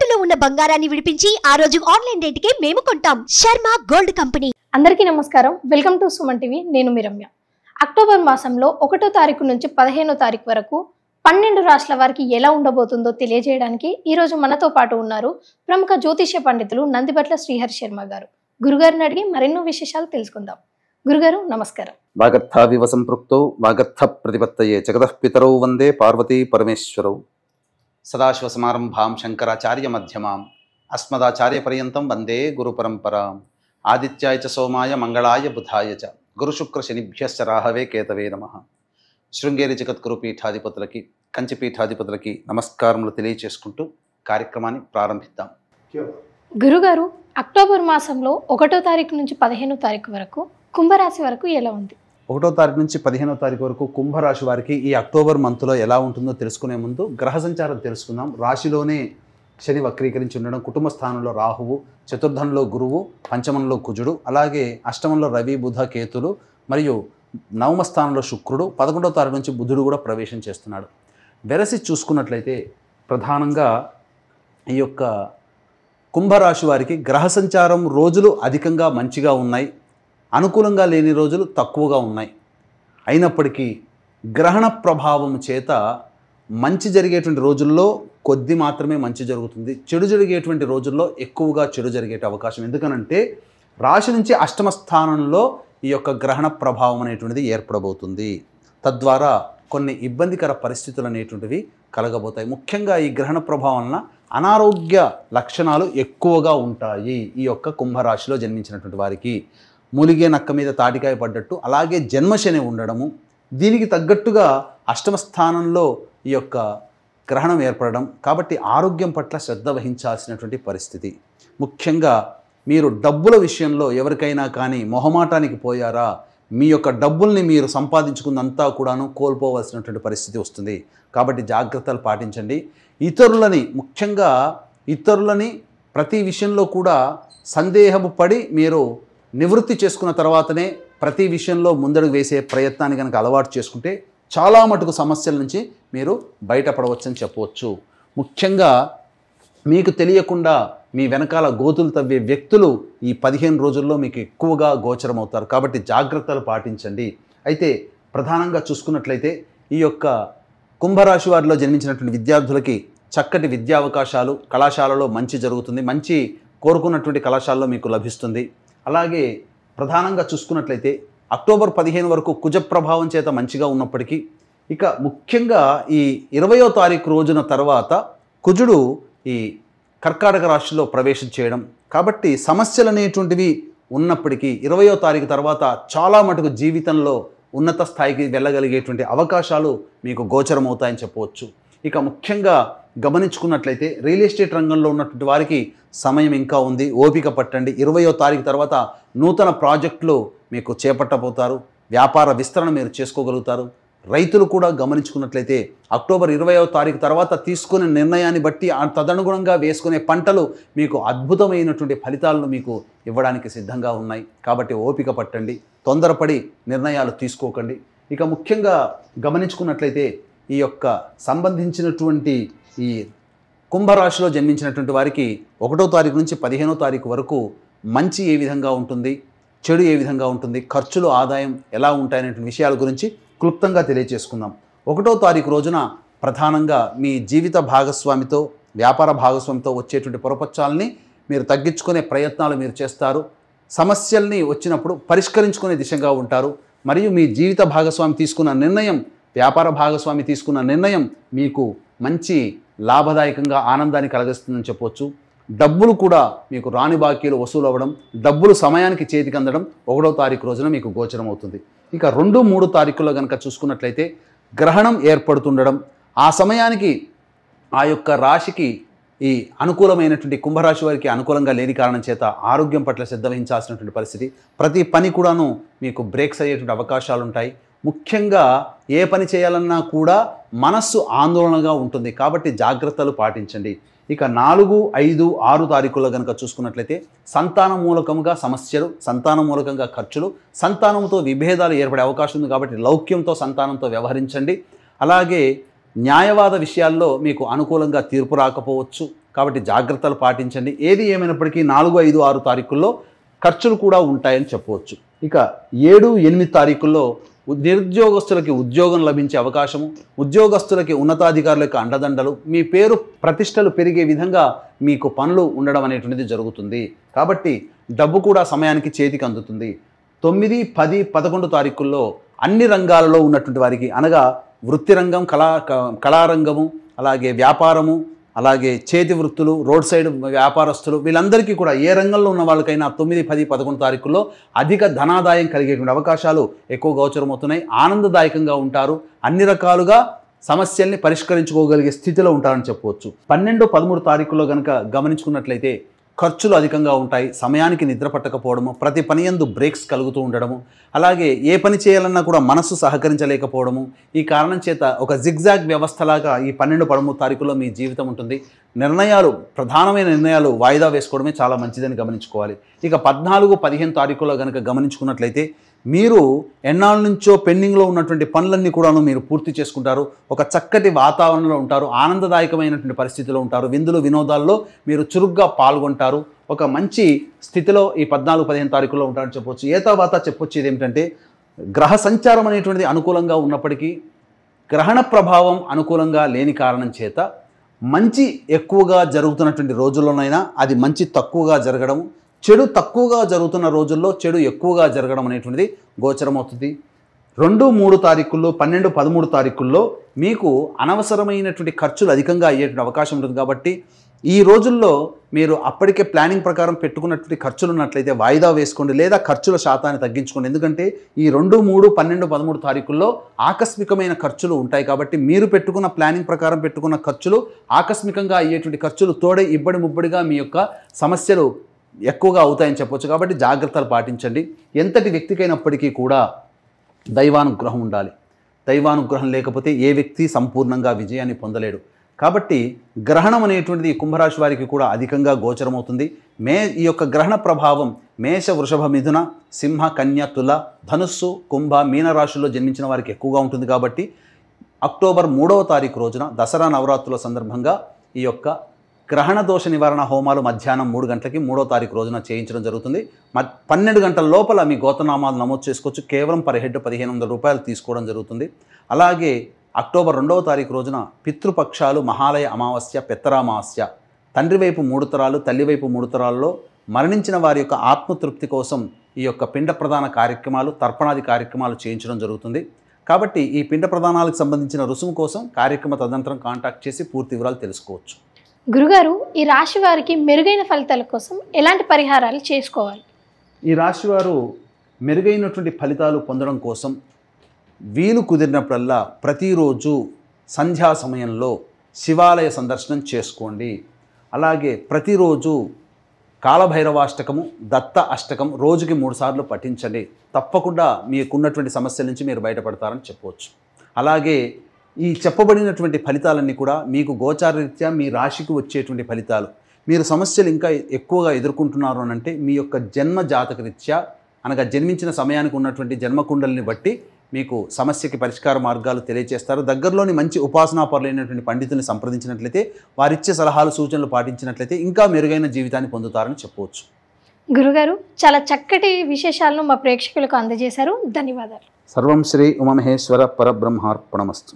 తాకట్టులో ఉన్న బంగారాన్ని విడిపించి ఆ రోజు ఆన్లైన్ రేటుకే మేము కొంటాం. Sharma gold company. అందరికీ నమస్కారం. Welcome to Suman TV. నేను మీ రమ్య. అక్టోబర్ మాసంలో 1వ తారీఖు నుంచి 15వ తారీఖు వరకు 12 రాష్ట్రాల వారికి ఎలా ఉండబోతుందో తెలియజేయడానికి ఈ రోజు మనతో పాటు ఉన్నారు ప్రముఖ జ్యోతిష్య పండితులు నందిబట్ల శ్రీహరి శర్మ గారు. గురుగారిని అడిగి మరెన్నో విశేషాలు తెలుసుకుందాం. గురుగారు నమస్కారం. వాగర్థావివ సంపృక్తౌ వాగర్థ ప్రతిపత్తయే జగతః పితరౌ వందే పార్వతీ పరమేశ్వరౌ. సదాశివ సమారంభాం శంకరాచార్య మధ్యమాం అస్మదాచార్య పర్యంతం వందే గురు పరంపరాం. ఆదిత్యాయ చ సోమాయ మంగళాయ బుధాయ చ గురు శుక్ర శనిభ్యశ్చ రాహవే కేతవే నమః. శృంగేరి జగద్గురు పీఠాధిపతులకి కంచి పీఠాధిపతులకి నమస్కారములు తెలియచేసుకుంటూ కార్యక్రమాన్ని ప్రారంభిద్దాం. గురుగారు, అక్టోబర్ మాసంలో 1వ తారీఖు నుంచి 15వ తారీఖు వరకు కుంభరాశి వరకు ఎలా ఉంది? 1వ తారీఖు నుంచి 15వ తారీఖు వరకు కుంభరాశి వారికి ఈ అక్టోబర్ మంత్లో ఎలా ఉంటుందో తెలుసుకునే ముందు గ్రహ సంచారం తెలుసుకుందాం. రాశిలోనే శని వక్రీకరించి ఉండడం, కుటుంబ స్థానంలో రాహువు, చతుర్థంలో గురువు, పంచమంలో కుజుడు, అలాగే అష్టమంలో రవి బుధ కేతులు మరియు నవమ స్థానంలో శుక్రుడు, 11వ తారీఖు నుంచి బుధుడు కూడా ప్రవేశం చేస్తున్నాడు. వెరసి చూసుకున్నట్లయితే ప్రధానంగా ఈ యొక్క కుంభరాశి వారికి గ్రహ సంచారం రోజులు అధికంగా మంచిగా ఉన్నాయి, అనుకూలంగా లేని రోజులు తక్కువగా ఉన్నాయి. అయినప్పటికీ గ్రహణ ప్రభావం చేత మంచి జరిగేటువంటి రోజుల్లో కొద్ది మాత్రమే మంచి జరుగుతుంది, చెడు జరిగేటువంటి రోజుల్లో ఎక్కువగా చెడు జరిగే అవకాశం. ఎందుకనంటే రాశి నుంచి అష్టమ స్థానంలో ఈ యొక్క గ్రహణ ప్రభావం అనేటువంటిది ఏర్పడబోతుంది. తద్వారా కొన్ని ఇబ్బందికర పరిస్థితులు అనేటువంటివి కలగబోతాయి. ముఖ్యంగా ఈ గ్రహణ ప్రభావం వలన అనారోగ్య లక్షణాలు ఎక్కువగా ఉంటాయి. ఈ యొక్క కుంభరాశిలో జన్మించినటువంటి వారికి మూలిగే నక్క మీద తాటికాయ పడ్డట్టు అలాగే జన్మశని ఉండడము, దీనికి తగ్గట్టుగా అష్టమ స్థానంలో ఈ యొక్క గ్రహణం ఏర్పడడం, కాబట్టి ఆరోగ్యం పట్ల శ్రద్ధ వహించాల్సినటువంటి పరిస్థితి. ముఖ్యంగా మీరు డబ్బుల విషయంలో ఎవరికైనా కానీ మొహమాటానికి పోయారా, మీ యొక్క డబ్బుల్ని మీరు సంపాదించుకున్నంతా కూడాను కోల్పోవలసినటువంటి పరిస్థితి వస్తుంది. కాబట్టి జాగ్రత్తలు పాటించండి. ముఖ్యంగా ఇతరులని ప్రతి విషయంలో కూడా సందేహము పడి మీరు నివృత్తి చేసుకున్న తర్వాతనే ప్రతి విషయంలో ముందడుగు వేసే ప్రయత్నాన్ని కనుక అలవాటు చేసుకుంటే చాలా మటుకు సమస్యల నుంచి మీరు బయటపడవచ్చని చెప్పవచ్చు. ముఖ్యంగా మీకు తెలియకుండా మీ వెనకాల గోతులు తవ్వే వ్యక్తులు ఈ 15 రోజుల్లో మీకు ఎక్కువగా గోచరమవుతారు. కాబట్టి జాగ్రత్తలు పాటించండి. అయితే ప్రధానంగా చూసుకున్నట్లయితే ఈ యొక్క కుంభరాశి వారిలో జన్మించినటువంటి విద్యార్థులకి చక్కటి విద్యావకాశాలు, కళాశాలలో మంచి జరుగుతుంది, మంచి కోరుకున్నటువంటి కళాశాలలో మీకు లభిస్తుంది. అలాగే ప్రధానంగా చూసుకున్నట్లయితే అక్టోబర్ 15 వరకు కుజ ప్రభావం చేత మంచిగా ఉన్నప్పటికీ ఇక ముఖ్యంగా ఈ 20వ తారీఖు రోజున తర్వాత కుజుడు ఈ కర్కాటక రాశిలో ప్రవేశం చేయడం, కాబట్టి సమస్యలు అనేటువంటివి ఉన్నప్పటికీ 20వ తారీఖు తర్వాత చాలా మటుకు జీవితంలో ఉన్నత స్థాయికి వెళ్ళగలిగేటువంటి అవకాశాలు మీకు గోచరమవుతాయని చెప్పవచ్చు. ఇక ముఖ్యంగా గమనించుకున్నట్లయితే రియల్ ఎస్టేట్ రంగంలో ఉన్నటువంటి వారికి సమయం ఇంకా ఉంది, ఓపిక పట్టండి. 20వ తారీఖు తర్వాత నూతన ప్రాజెక్టులు మీకు చేపట్టబోతారు, వ్యాపార విస్తరణ మీరు చేసుకోగలుగుతారు. రైతులు కూడా గమనించుకున్నట్లయితే అక్టోబర్ 20వ తారీఖు తర్వాత తీసుకునే నిర్ణయాన్ని బట్టి తదనుగుణంగా వేసుకునే పంటలు మీకు అద్భుతమైనటువంటి ఫలితాలను మీకు ఇవ్వడానికి సిద్ధంగా ఉన్నాయి. కాబట్టి ఓపిక పట్టండి, తొందరపడి నిర్ణయాలు తీసుకోకండి. ఇక ముఖ్యంగా గమనించుకున్నట్లయితే ఈ యొక్క సంబంధించినటువంటి ఈ కుంభరాశిలో జన్మించినటువంటి వారికి 1వ తారీఖు నుంచి 15వ తారీఖు వరకు మంచి ఏ విధంగా ఉంటుంది, చెడు ఏ విధంగా ఉంటుంది, ఖర్చులు ఆదాయం ఎలా ఉంటాయనే విషయాల గురించి క్లుప్తంగా తెలియజేసుకుందాం. 1వ తారీఖు రోజున ప్రధానంగా మీ జీవిత భాగస్వామితో, వ్యాపార భాగస్వామితో వచ్చేటువంటి పొరపచ్చాలని మీరు తగ్గించుకునే ప్రయత్నాలు మీరు చేస్తారు. సమస్యల్ని వచ్చినప్పుడు పరిష్కరించుకునే దిశగా ఉంటారు. మరియు మీ జీవిత భాగస్వామి తీసుకున్న నిర్ణయం, వ్యాపార భాగస్వామి తీసుకున్న నిర్ణయం మీకు మంచి లాభదాయకంగా ఆనందాన్ని కలిగిస్తుందని చెప్పవచ్చు. డబ్బులు కూడా మీకు రాని బాకీలు వసూలు అవ్వడం, డబ్బులు సమయానికి చేతికి అందడం 1వ తారీఖు రోజున మీకు గోచరం అవుతుంది. ఇక 2, 3 తారీఖుల్లో కనుక చూసుకున్నట్లయితే గ్రహణం ఏర్పడుతుండడం, ఆ సమయానికి ఆ యొక్క రాశికి ఈ అనుకూలమైనటువంటి కుంభరాశి వారికి అనుకూలంగా లేని కారణం చేత ఆరోగ్యం పట్ల శ్రద్ధ వహించాల్సినటువంటి పరిస్థితి. ప్రతి పని కూడాను మీకు బ్రేక్స్ అయ్యేటువంటి అవకాశాలు ఉంటాయి. ముఖ్యంగా ఏ పని చేయాలన్నా కూడా మనస్సు ఆందోళనగా ఉంటుంది. కాబట్టి జాగ్రత్తలు పాటించండి. ఇక 4, 5, 6 తారీఖుల్లో కనుక చూసుకున్నట్లయితే సంతానం మూలకంగా సమస్యలు, సంతానం మూలకంగా ఖర్చులు, సంతానంతో విభేదాలు ఏర్పడే అవకాశం ఉంది. కాబట్టి లౌక్యంతో సంతానంతో వ్యవహరించండి. అలాగే న్యాయవాద విషయాల్లో మీకు అనుకూలంగా తీర్పు రాకపోవచ్చు. కాబట్టి జాగ్రత్తలు పాటించండి. ఏది ఏమైనప్పటికీ 4, 5, 6 తారీఖుల్లో ఖర్చులు కూడా ఉంటాయని చెప్పవచ్చు. ఇక 7, 8 తారీఖుల్లో నిరుద్యోగస్తులకి ఉద్యోగం లభించే అవకాశము, ఉద్యోగస్తులకి ఉన్నతాధికారులకు అండదండలు, మీ పేరు ప్రతిష్టలు పెరిగే విధంగా మీకు పనులు ఉండడం అనేటువంటిది జరుగుతుంది. కాబట్టి డబ్బు కూడా సమయానికి చేతికి అందుతుంది. 9, 10, 11 తారీఖుల్లో అన్ని రంగాలలో ఉన్నటువంటి వారికి, అనగా వృత్తి రంగం, కళారంగము, అలాగే వ్యాపారము, అలాగే చేతి వృత్తులు, రోడ్ సైడ్ వ్యాపారస్తులు, వీళ్ళందరికీ కూడా ఏ రంగంలో ఉన్న వాళ్ళకైనా 9, 10, 11 తారీఖుల్లో అధిక ధనాదాయం కలిగేటువంటి అవకాశాలు ఎక్కువ గోచరమవుతున్నాయి. ఆనందదాయకంగా ఉంటారు. అన్ని రకాలుగా సమస్యల్ని పరిష్కరించుకోగలిగే స్థితిలో ఉంటారని చెప్పవచ్చు. 12, 13 తారీఖుల్లో కనుక గమనించుకున్నట్లయితే ఖర్చులు అధికంగా ఉంటాయి. సమయానికి నిద్ర పట్టకపోవడము, ప్రతి పని యందు బ్రేక్స్ కలుగుతూ ఉండడము, అలాగే ఏ పని చేయాలన్నా కూడా మనస్సు సహకరించలేకపోవడము, ఈ కారణం చేత ఒక జిగ్జాగ్ వ్యవస్థలాగా ఈ 12, 13 తారీఖుల్లో మీ జీవితం ఉంటుంది. ప్రధానమైన నిర్ణయాలు వాయిదా వేసుకోవడమే చాలా మంచిదని గమనించుకోవాలి. ఇక 14, 15 తారీఖుల్లో కనుక గమనించుకున్నట్లయితే మీరు ఎన్నాళ్ళ నుంచో పెండింగ్లో ఉన్నటువంటి పనులన్నీ కూడాను మీరు పూర్తి చేసుకుంటారు. ఒక చక్కటి వాతావరణంలో ఉంటారు. ఆనందదాయకమైనటువంటి పరిస్థితిలో ఉంటారు. విందులు వినోదాల్లో మీరు చురుగ్గా పాల్గొంటారు. ఒక మంచి స్థితిలో ఈ 14, 15 తారీఖుల్లో ఉంటారని చెప్పవచ్చు. తర్వాత చెప్పొచ్చేది ఏమిటంటే, గ్రహ సంచారం అనేటువంటిది అనుకూలంగా ఉన్నప్పటికీ గ్రహణ ప్రభావం అనుకూలంగా లేని కారణం చేత మంచి ఎక్కువగా జరుగుతున్నటువంటి రోజుల్లోనైనా అది మంచి తక్కువగా జరగడం, చెడు తక్కువగా జరుగుతున్న రోజుల్లో చెడు ఎక్కువగా జరగడం అనేటువంటిది గోచరమవుతుంది. 2, 3 తారీఖుల్లో, 12, 13 తారీఖుల్లో మీకు అనవసరమైనటువంటి ఖర్చులు అధికంగా అయ్యేటువంటి అవకాశం ఉంటుంది. కాబట్టి ఈ రోజుల్లో మీరు అప్పటికే ప్లానింగ్ ప్రకారం పెట్టుకున్నటువంటి ఖర్చులు ఉన్నట్లయితే వాయిదా వేసుకోండి, లేదా ఖర్చుల శాతాన్ని తగ్గించుకోండి. ఎందుకంటే ఈ 2, 3, 12, 13 తారీఖుల్లో ఆకస్మికమైన ఖర్చులు ఉంటాయి. కాబట్టి మీరు పెట్టుకున్న ప్లానింగ్ ప్రకారం పెట్టుకున్న ఖర్చులు, ఆకస్మికంగా అయ్యేటువంటి ఖర్చులు తోడే ఇబ్బడి ముబ్బడిగా మీ యొక్క సమస్యలు ఎక్కువగా అవుతాయని చెప్పొచ్చు. కాబట్టి జాగ్రత్తలు పాటించండి. ఎంతటి వ్యక్తికైనప్పటికీ కూడా దైవానుగ్రహం ఉండాలి. దైవానుగ్రహం లేకపోతే ఏ వ్యక్తి సంపూర్ణంగా విజయాన్ని పొందలేడు. కాబట్టి గ్రహణం అనేటువంటిది కుంభరాశి వారికి కూడా అధికంగా గోచరమవుతుంది. ఈ యొక్క గ్రహణ ప్రభావం మేష, వృషభ, మిథున, సింహ, కన్య, తుల, ధనుస్సు, కుంభ, మీన రాశుల్లో జన్మించిన వారికి ఎక్కువగా ఉంటుంది. కాబట్టి అక్టోబర్ 3వ తారీఖు రోజున దసరా నవరాత్రుల సందర్భంగా ఈ యొక్క గ్రహణ దోష నివారణ హోమాలు మధ్యాహ్నం 3 గంటలకి 3వ తారీఖు రోజున చేయించడం జరుగుతుంది. 12 గంటల లోపల మీ గోత్రనామాలు నమోదు చేసుకోవచ్చు. కేవలం పర్ హెడ్ 1500 రూపాయలు తీసుకోవడం జరుగుతుంది. అలాగే అక్టోబర్ 2వ తారీఖు రోజున పితృపక్షాలు, మహాలయ అమావాస్య, పెత్తరామావాస్య, తండ్రి వైపు 3 తరాలు, తల్లి వైపు 3 తరాల్లో మరణించిన వారి యొక్క ఆత్మతృప్తి కోసం ఈ యొక్క పిండ ప్రదాన కార్యక్రమాలు, తర్పణాది కార్యక్రమాలు చేయించడం జరుగుతుంది. కాబట్టి ఈ పిండ ప్రదానాలకు సంబంధించిన రుసుము కోసం కార్యక్రమ తదనంతరం కాంటాక్ట్ చేసి పూర్తి వివరాలు తెలుసుకోవచ్చు. గురుగారు, ఈ రాశి వారికి మెరుగైన ఫలితాల కోసం ఎలాంటి పరిహారాలు చేసుకోవాలి? ఈ రాశి వారు మెరుగైనటువంటి ఫలితాలు పొందడం కోసం వీలు కుదిరినప్పుడల్లా ప్రతిరోజు సంధ్యా సమయంలో శివాలయ సందర్శనం చేసుకోండి. అలాగే ప్రతిరోజు కాలభైరవాష్టకము, దత్త అష్టకం రోజుకి 3 సార్లు పఠించండి. తప్పకుండా మీకున్నటువంటి సమస్యల నుంచి మీరు బయటపడతారని చెప్పవచ్చు. అలాగే ఈ చెప్పబడినటువంటి ఫలితాలన్నీ కూడా మీకు గోచారరీత్యా మీ రాశికి వచ్చేటువంటి ఫలితాలు. మీరు సమస్యలు ఇంకా ఎక్కువగా ఎదుర్కొంటున్నారు అని అంటే మీ యొక్క జన్మ జాతక రీత్యా, అనగా జన్మించిన సమయానికి ఉన్నటువంటి జన్మకుండలిని బట్టి మీకు సమస్యకి పరిష్కార మార్గాలు తెలియజేస్తారు. దగ్గరలోని మంచి ఉపాసనాపరులైనటువంటి పండితుల్ని సంప్రదించినట్లయితే, వారిచ్చే సలహాలు, సూచనలు పాటించినట్లయితే ఇంకా మెరుగైన జీవితాన్ని పొందుతారని చెప్పవచ్చు. గురుగారు, చాలా చక్కటి విశేషాలను మా ప్రేక్షకులకు అందజేశారు. ధన్యవాదాలు. సర్వం శ్రీ ఉమామహేశ్వర పరబ్రహ్మార్పణమస్తు.